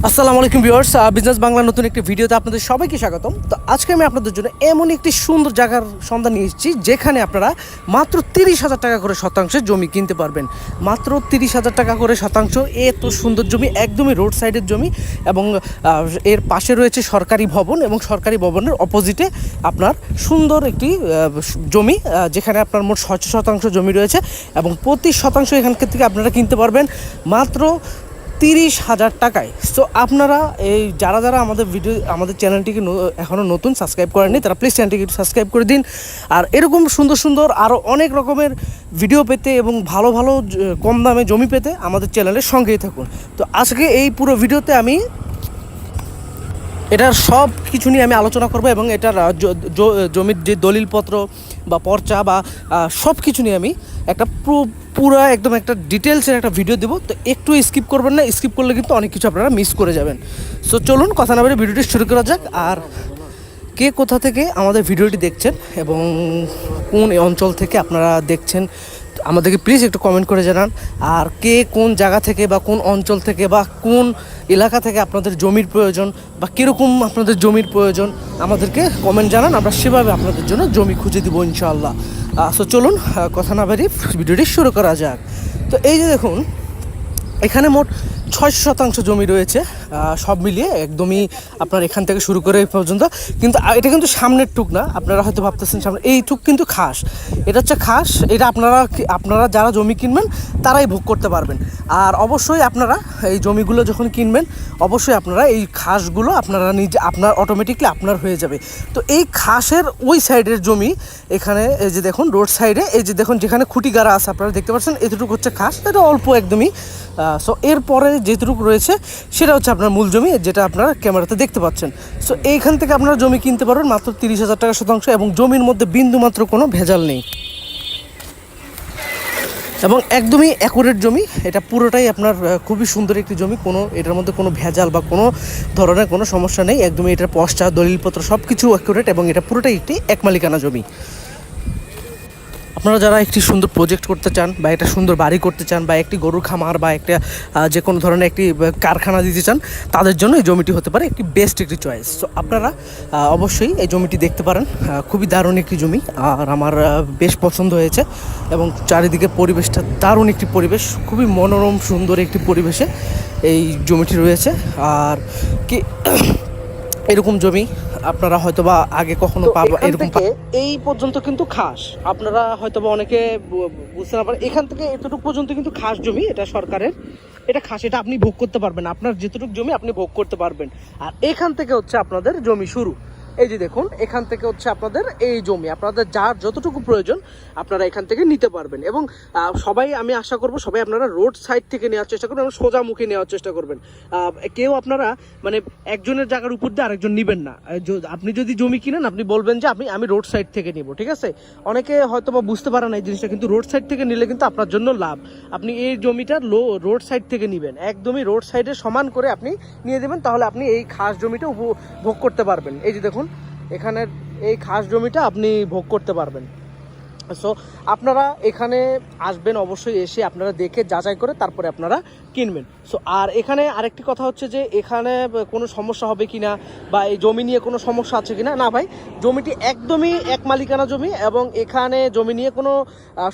আসসালামু আলাইকুম viewers, business Bangla নতুন একটি ভিডিওতে আপনাদের সবাইকে স্বাগতম। তো আজকে আমি আপনাদের জন্য এমন একটি সুন্দর জায়গার সন্ধান নিয়ে এসেছি যেখানে আপনারা মাত্র 30,000 টাকা করে শতাংশে জমি কিনতে পারবেন। মাত্র 30,000 টাকা করে শতাংশ, এত সুন্দর জমি, একদমই রোড সাইডের জমি এবং এর পাশে রয়েছে সরকারি ভবন এবং সরকারি ভবনের অপোজিটে আপনার সুন্দর একটি জমি, যেখানে আপনার মোট 600 শতাংশ জমি রয়েছে এবং প্রতি শতাংশ এখান থেকে আপনারা কিনতে পারবেন মাত্র 30,000 টাকায়। সো আপনারা এই যারা আমাদের চ্যানেলটিকে এখনও নতুন সাবস্ক্রাইব করেননি তারা প্লিজ চ্যানেলটিকে সাবস্ক্রাইব করে দিন। আর এরকম সুন্দর সুন্দর আরও অনেক রকমের ভিডিও পেতে এবং ভালো ভালো কম দামে জমি পেতে আমাদের চ্যানেলের সঙ্গেই থাকুন। তো আজকে এই পুরো ভিডিওতে আমি এটার সব কিছু নিয়ে আমি আলোচনা করব এবং এটার জমির যে দলিলপত্র বা পর্চা বা সব কিছু নিয়ে আমি একটা পুরো একদম একটা ডিটেলসের একটা ভিডিও দেবো। তো একটু স্কিপ করবেন না, স্কিপ করলে কিন্তু অনেক কিছু আপনারা মিস করে যাবেন। সো চলুন কথা না বলে ভিডিওটি শুরু করা যাক। আর কে কোথা থেকে আমাদের ভিডিওটি দেখছেন এবং কোন অঞ্চল থেকে আপনারা দেখছেন আমাদেরকে প্লিজ একটু কমেন্ট করে জানান। আর কে কোন জায়গা থেকে বা কোন অঞ্চল থেকে বা কোন এলাকা থেকে আপনাদের জমির প্রয়োজন বা কীরকম আপনাদের জমির প্রয়োজন আমাদেরকে কমেন্ট জানান, আমরা সেভাবে আপনাদের জন্য জমি খুঁজে দিব ইনশাআল্লাহ। সো চলুন কথা না বাড়িয়ে ভিডিওটি শুরু করা যাক। তো এই যে দেখুন, এখানে মোট 600 শতাংশ জমি রয়েছে সব মিলিয়ে একদমই আপনার এখান থেকে শুরু করে এই পর্যন্ত। কিন্তু এটা কিন্তু সামনের টুক না, আপনারা হয়তো ভাবতেছেন সামনে, এই টুক কিন্তু খাস। এটা হচ্ছে খাস, এটা আপনারা যারা জমি কিনবেন তারাই ভোগ করতে পারবেন। আর অবশ্যই আপনারা এই জমিগুলো যখন কিনবেন অবশ্যই আপনারা এই খাসগুলো আপনার অটোমেটিকলি আপনার হয়ে যাবে। তো এই খাসের ওই সাইডের জমি এখানে এই যে দেখুন রোড সাইডে, এই যে দেখুন যেখানে খুঁটি গাড়া আছে আপনারা দেখতে পাচ্ছেন, এতটুকু হচ্ছে খাস, এটা অল্প একদমই। সো এরপরে যেটুকু রয়েছে সেটা হচ্ছে আপনার মূল জমি, যেটা আপনারা ক্যামেরাতে দেখতে পাচ্ছেন। সো এইখান থেকে আপনারা জমি কিনতে পারবেন মাত্র 30,000 টাকা শতাংশ এবং জমির মধ্যে বিন্দুমাত্র কোনো ভেজাল নেই এবং একদমই অ্যাকুরেট জমি। এটা পুরোটাই আপনার খুবই সুন্দর একটি জমি, এটার মধ্যে কোনো ভেজাল বা কোনো ধরনের কোনো সমস্যা নেই। একদমই এটার পর্চা দলিলপত্র সব কিছু অ্যাকুরেট এবং এটা পুরোটাই একটি এক মালিকানা জমি। আপনারা যারা একটি সুন্দর প্রজেক্ট করতে চান বা একটা সুন্দর বাড়ি করতে চান বা একটি গরুর খামার বা একটা যে কোনো ধরনের একটি কারখানা দিতে চান, তাদের জন্য এই জমিটি হতে পারে একটি বেস্ট একটি চয়েস। সো আপনারা অবশ্যই এই জমিটি দেখতে পারেন, খুবই দারুণ একটি জমি আর আমার বেশ পছন্দ হয়েছে এবং চারিদিকে পরিবেশটা দারুণ একটি পরিবেশ, খুবই মনোরম সুন্দর একটি পরিবেশে এই জমিটি রয়েছে। আর কি এরকম জমি আপনারা হয়তোবা আগে কখনো পাবেন, এরকম এই পর্যন্ত কিন্তু খাস, আপনারা হয়তোবা অনেকে বুঝতে না পারেন, এখান থেকে এতটুকু পর্যন্ত কিন্তু খাস জমি, এটা সরকারের, এটা খাস, এটা আপনি ভোগ করতে পারবেন, আপনার যেটুকু জমি আপনি ভোগ করতে পারবেন। আর এখান থেকে হচ্ছে আপনাদের জমি শুরু, এই যে দেখুন এখান থেকে হচ্ছে আপনাদের এই জমি, আপনাদের যার যতটুকু প্রয়োজন আপনারা এখান থেকে নিতে পারবেন। এবং সবাই, আমি আশা করব সবাই আপনারা রোড সাইড থেকে নেওয়ার চেষ্টা করবেন এবং সোজা মুখে নেওয়ার চেষ্টা করবেন। কেউ আপনারা মানে একজনের জায়গার উপর দিয়ে আরেকজন নেবেন না। আপনি যদি জমি কিনেন আপনি বলবেন যে আমি রোড সাইড থেকে নিব, ঠিক আছে? অনেকে হয়তো বা বুঝতে পারে না এই জিনিসটা, কিন্তু রোড সাইড থেকে নিলে কিন্তু আপনার জন্য লাভ। আপনি এই জমিটা রোড সাইড থেকে নেবেন, একদমই রোড সাইডে সমান করে আপনি নিয়ে দেবেন, তাহলে আপনি এই খাস জমিটা ভোগ করতে পারবেন। এই যে দেখুন এখানের এই খাস জমিটা আপনি ভোগ করতে পারবেন। সো আপনারা এখানে আসবেন, অবশ্যই এসে আপনারা দেখে যাচাই করে তারপরে আপনারা কিনবেন। সো আর এখানে আরেকটি কথা হচ্ছে যে এখানে কোনো সমস্যা হবে কি না বা এই জমি নিয়ে কোনো সমস্যা আছে কি না, না ভাই, জমিটি একদমই এক মালিকানা জমি এবং এখানে জমি নিয়ে কোনো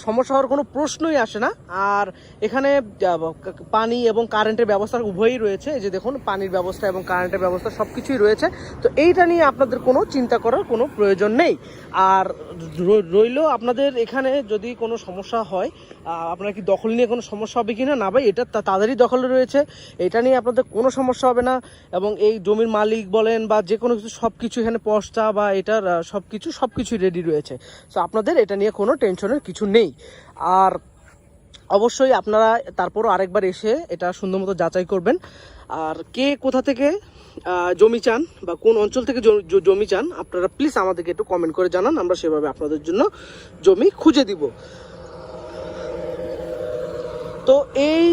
সমস্যা হওয়ার কোনো প্রশ্নই আসে না। আর এখানে পানি এবং কারেন্টের ব্যবস্থা উভয়ই রয়েছে, এই যে দেখুন পানির ব্যবস্থা এবং কারেন্টের ব্যবস্থা সব কিছুই রয়েছে। তো এইটা নিয়ে আপনাদের কোনো চিন্তা করার কোনো প্রয়োজন নেই। আর রইল আপনাদের এখানে যদি কোনো সমস্যা হয়, আপনার কি দখল নিয়ে কোনো সমস্যা হবে কি না, না ভাই, এটা তাদেরই দখলে রয়েছে, এটা নিয়ে আপনাদের কোনো সমস্যা হবে না। এবং এই জমির মালিক বলেন বা যে কোনো কিছু সব কিছু এখানে পর্চা বা এটার সব কিছুই রেডি রয়েছে। সো আপনাদের এটা নিয়ে কোনো টেনশনের কিছু নেই। আর অবশ্যই আপনারা তারপরও আরেকবার এসে এটা সুন্দর মতো যাচাই করবেন। আর কে কোথা থেকে জমি চান বা কোন অঞ্চল থেকে জমি চান আপনারা প্লিজ আমাদেরকে একটু কমেন্ট করে জানান, আমরা সেভাবে আপনাদের জন্য জমি খুঁজে দিব। তো এই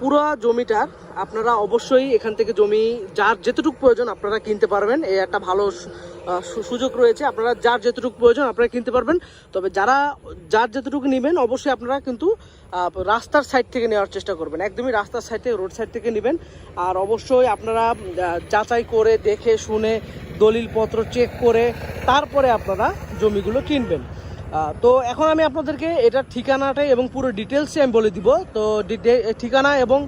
পুরো জমিটার আপনারা অবশ্যই এখান থেকে জমি যার যেতটুকু প্রয়োজন আপনারা কিনতে পারবেন, এই একটা ভালো সুযোগ রয়েছে, আপনারা যার যেতটুকু প্রয়োজন আপনারা কিনতে পারবেন। তবে যার যেতটুকু নেবেন অবশ্যই আপনারা কিন্তু রাস্তার সাইড থেকে নেওয়ার চেষ্টা করবেন, একদমই রাস্তার সাইড থেকে, রোড সাইড থেকে নেবেন। আর অবশ্যই আপনারা যাচাই করে দেখে শুনে দলিলপত্র চেক করে তারপরে আপনারা জমিগুলো কিনবেন। তো এখন আমি আপনাদেরকে এটার ঠিকানাটাই এবং পুরো ডিটেলসই আমি বলে দিব। তো ঠিকানা এবং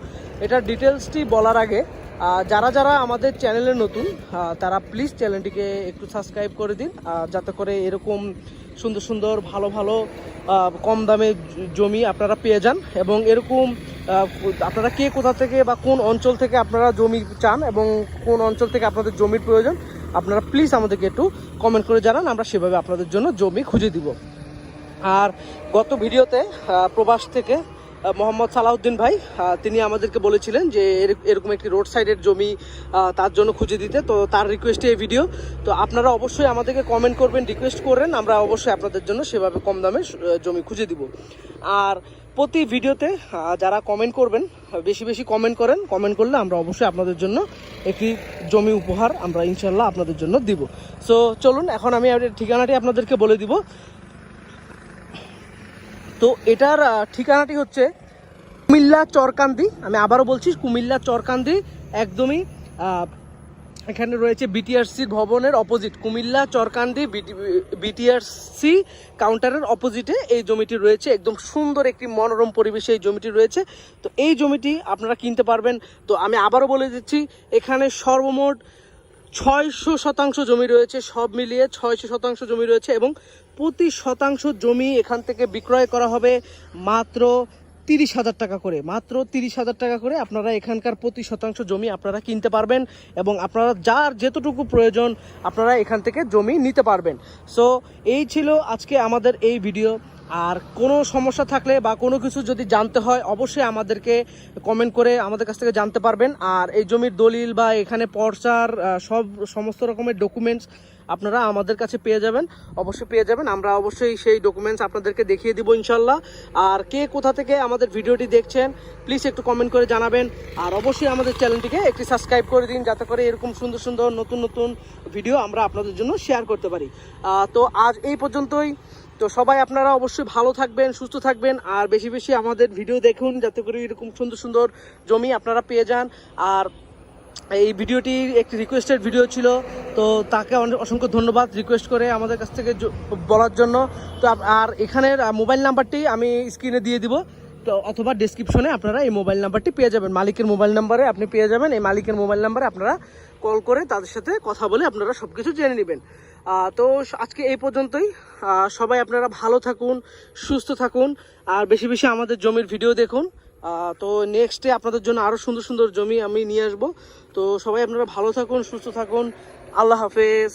এটার ডিটেলসটি বলার আগে যারা যারা আমাদের চ্যানেলে নতুন তারা প্লিজ চ্যানেলটিকে একটু সাবস্ক্রাইব করে দিন, যাতে করে এরকম সুন্দর সুন্দর ভালো ভালো কম দামে জমি আপনারা পেয়ে যান। এবং এরকম আপনারা কে কোথা থেকে বা কোন অঞ্চল থেকে আপনারা জমি চান এবং কোন অঞ্চল থেকে আপনাদের জমির প্রয়োজন, আপনারা প্লিজ আমাদেরকে একটু কমেন্ট করে জানান, আমরা সেভাবে আপনাদের জন্য জমি খুঁজে দিব। আর গত ভিডিওতে প্রবাস থেকে মোহাম্মদ সালাউদ্দিন ভাই তিনি আমাদেরকে বলেছিলেন যে এরকম একটি রোড সাইডের জমি তার জন্য খুঁজে দিতে, তো তার রিকোয়েস্টে এই ভিডিও। তো আপনারা অবশ্যই আমাদেরকে কমেন্ট করবেন, রিকোয়েস্ট করবেন, আমরা অবশ্যই আপনাদের জন্য সেভাবে কম দামে জমি খুঁজে দিব। আর প্রতি ভিডিওতে যারা কমেন্ট করবেন, বেশি বেশি কমেন্ট করেন, কমেন্ট করলে আমরা অবশ্যই আপনাদের জন্য একটি জমি উপহার আমরা ইনশাল্লাহ আপনাদের জন্য দিব। সো চলুন এখন আমি ঠিকানাটি আপনাদেরকে বলে দিব। তো এটার ঠিকানাটি হচ্ছে কুমিল্লা চরকান্দি, আমি আবারও বলছি কুমিল্লা চরকান্দি, একদমই এখানে রয়েছে বিটিআরসি ভবনের অপোজিট, কুমিল্লা চরকান্দি বিটিআরসি কাউন্টারের অপোজিটে এই জমিটি রয়েছে। একদম সুন্দর একটি মনোরম পরিবেশে এই জমিটি রয়েছে। তো এই জমিটি আপনারা কিনতে পারবেন। তো আমি আবারও বলে দিচ্ছি, এখানে সর্বমোট 600% জমি রয়েছে, সব মিলিয়ে 600% জমি রয়েছে এবং প্রতি শতাংশ জমি এখান থেকে বিক্রয় করা হবে মাত্র 30,000 টাকা করে, মাত্র 30,000 টাকা করে আপনারা এখানকার প্রতি শতাংশ জমি আপনারা কিনতে পারবেন এবং আপনারা যার যেতটুকু প্রয়োজন আপনারা এখান থেকে জমি নিতে পারবেন। সো এই ছিল আজকে আমাদের এই ভিডিও। আর কোনো সমস্যা থাকলে বা কোনো কিছু যদি জানতে হয় অবশ্যই আমাদেরকে কমেন্ট করে আমাদের কাছ থেকে জানতে পারবেন। আর এই জমির দলিল বা এখানে পর্চার সমস্ত রকমের ডকুমেন্টস আপনারা আমাদের কাছে পেয়ে যাবেন, অবশ্যই পেয়ে যাবেন। আমরা অবশ্যই সেই ডকুমেন্টস আপনাদেরকে দেখিয়ে দিব ইনশাল্লাহ। আর কে কোথা থেকে আমাদের ভিডিওটি দেখছেন প্লিজ একটু কমেন্ট করে জানাবেন। আর অবশ্যই আমাদের চ্যানেলটিকে একটি সাবস্ক্রাইব করে দিন, যাতে করে এরকম সুন্দর সুন্দর নতুন নতুন ভিডিও আমরা আপনাদের জন্য শেয়ার করতে পারি। তো আজ এই পর্যন্তই। তো সবাই আপনারা অবশ্যই ভালো থাকবেন, সুস্থ থাকবেন, আর বেশি বেশি আমাদের ভিডিও দেখুন, যাতে করে এরকম সুন্দর সুন্দর জমি আপনারা পেয়ে যান। আর এই ভিডিওটি একটি রিকোয়েস্টেড ভিডিও ছিল, তো তাকে অসংখ্য ধন্যবাদ রিকোয়েস্ট করে আমাদের কাছ থেকে বলার জন্য। তো আর এখানের মোবাইল নাম্বারটি আমি স্ক্রিনে দিয়ে দিব, তো অথবা ডেসক্রিপশনে আপনারা এই মোবাইল নাম্বারটি পেয়ে যাবেন, মালিকের মোবাইল নাম্বারে আপনি পেয়ে যাবেন। এই মালিকের মোবাইল নাম্বারে আপনারা কল করে তাদের সাথে কথা বলে আপনারা সব কিছু জেনে নেবেন। তো আজকে এই পর্যন্তই। সবাই আপনারা ভালো থাকুন, সুস্থ থাকুন, আর বেশি বেশি আমাদের জমির ভিডিও দেখুন। তো নেক্সটে আপনাদের জন্য আরও সুন্দর সুন্দর জমি আমি নিয়ে আসবো। তো সবাই আপনারা ভালো থাকুন, সুস্থ থাকুন, আল্লাহ হাফেজ।